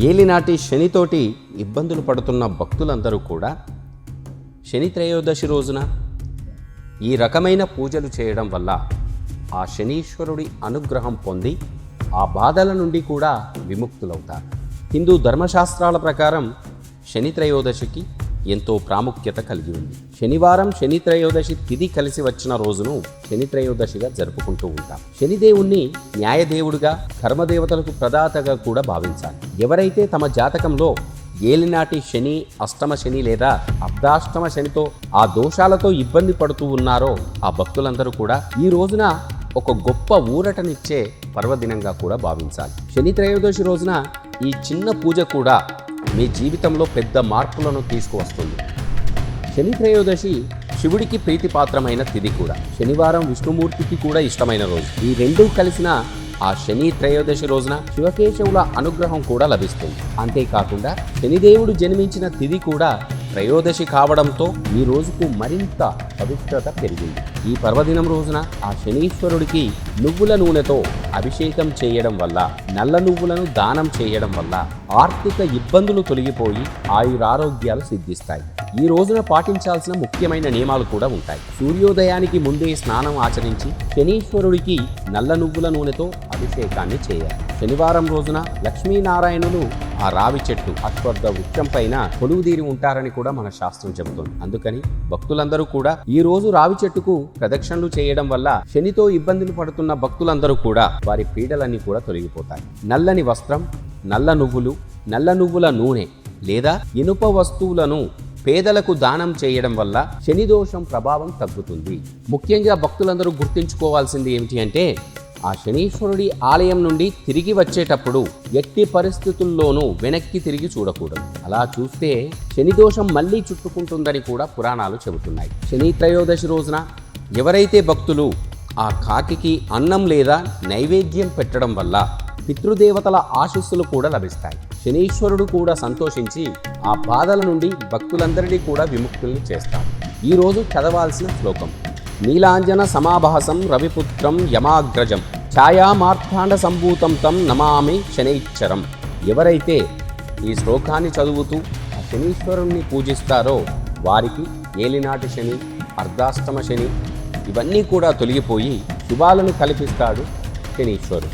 ఏలినాటి శనితోటి ఇబ్బందులు పడుతున్న భక్తులందరూ కూడా శని త్రయోదశి రోజున ఈ రకమైన పూజలు చేయడం వల్ల ఆ శనీశ్వరుడి అనుగ్రహం పొంది ఆ బాధల నుండి కూడా విముక్తులవుతారు. హిందూ ధర్మశాస్త్రాల ప్రకారం శని త్రయోదశికి ఎంతో ప్రాముఖ్యత కలిగి ఉంది. శనివారం శని త్రయోదశి తిథి కలిసి వచ్చిన రోజును శని త్రయోదశిగా జరుపుకుంటూ ఉంటాం. శనిదేవుణ్ణి న్యాయదేవుడిగా, కర్మదేవతలకు ప్రదాతగా కూడా భావించాలి. ఎవరైతే తమ జాతకంలో ఏలినాటి శని, అష్టమ శని లేదా అర్ధాష్టమ శనితో ఆ దోషాలతో ఇబ్బంది పడుతూ ఉన్నారో ఆ భక్తులందరూ కూడా ఈ రోజున ఒక గొప్ప ఊరటనిచ్చే పర్వదినంగా కూడా భావించాలి. శని త్రయోదశి రోజున ఈ చిన్న పూజ కూడా మీ జీవితంలో పెద్ద మార్పులను తీసుకువస్తుంది. శని త్రయోదశి శివుడికి ప్రీతిపాత్రమైన తిథి కూడా. శనివారం విష్ణుమూర్తికి కూడా ఇష్టమైన రోజు. ఈ రెండూ కలిసిన ఆ శని త్రయోదశి రోజున శివకేశవుల అనుగ్రహం కూడా లభిస్తుంది. అంతేకాకుండా శనిదేవుడు జన్మించిన తిథి కూడా త్రయోదశి కావడంతో ఈ రోజుకు మరింత పవిత్రత పెరిగింది. ఈ పర్వదినం రోజున ఆ శనీశ్వరుడికి నువ్వుల నూనెతో అభిషేకం చేయడం వల్ల, నల్ల నువ్వులను దానం చేయడం వల్ల ఆర్థిక ఇబ్బందులు తొలగిపోయి ఆయురారోగ్యాలు సిద్ధిస్తాయి. ఈ రోజున పాటించాల్సిన ముఖ్యమైన నియమాలు కూడా ఉంటాయి. సూర్యోదయానికి ముందే స్నానం ఆచరించి శనీశ్వరుడికి నల్ల నువ్వుల నూనెతో అభిషేకాన్ని చేయాలి. శనివారం రోజున లక్ష్మీనారాయణులు ఆ రావి చెట్టు, అశ్వత్థ వృక్షం పైన కొలువుదీరి ఉంటారని కూడా మన శాస్త్రం చెబుతుంది. అందుకని భక్తులందరూ కూడా ఈ రోజు రావి చెట్టుకు ప్రదక్షిణలు చేయడం వల్ల శనితో ఇబ్బందులు పడుతున్న భక్తులందరూ కూడా వారి పీడలన్నీ కూడా తొలగిపోతాయి. నల్లని వస్త్రం, నల్ల నువ్వులు, నల్ల నువ్వుల నూనె లేదా ఇనుప వస్తువులను పేదలకు దానం చేయడం వల్ల శని దోషం ప్రభావం తగ్గుతుంది. ముఖ్యంగా భక్తులందరూ గుర్తుంచుకోవాల్సింది ఏమిటి అంటే, ఆ శనీశ్వరుడి ఆలయం నుండి తిరిగి వచ్చేటప్పుడు ఎట్టి పరిస్థితుల్లోనూ వెనక్కి తిరిగి చూడకూడదు. అలా చూస్తే శని దోషం మళ్ళీ చుట్టుకుంటుందని కూడా పురాణాలు చెబుతున్నాయి. శని త్రయోదశి రోజున ఎవరైతే భక్తులు ఆ కాకికి అన్నం లేదా నైవేద్యం పెట్టడం వల్ల పితృదేవతల ఆశీస్సులు కూడా లభిస్తాయి. శనీశ్వరుడు కూడా సంతోషించి ఆ బాధల నుండి భక్తులందరినీ కూడా విముక్తుల్ని చేస్తాడు. ఈరోజు చదవాల్సిన శ్లోకం: నీలాంజన సమాభాసం రవిపుత్రం యమాగ్రజం ఛాయామార్థాండ సంభూతం తం నమామి శనైశ్చరం. ఎవరైతే ఈ శ్లోకాన్ని చదువుతూ ఆ శనీశ్వరుణ్ణి పూజిస్తారో వారికి ఏలినాటి శని, అర్ధాష్టమ శని ఇవన్నీ కూడా తొలగిపోయి శుభాలను కల్పిస్తాడు శనీశ్వరుడు.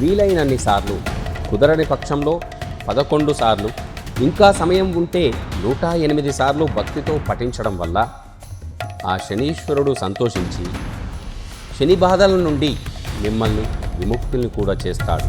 వీలైనన్ని సార్లు, కుదరని పక్షంలో 11 సార్లు, ఇంకా సమయం ఉంటే 108 సార్లు భక్తితో పఠించడం వల్ల ఆ శనీశ్వరుడు సంతోషించి శని బాధల నుండి మిమ్మల్ని విముక్తుల్ని కూడా చేస్తాడు.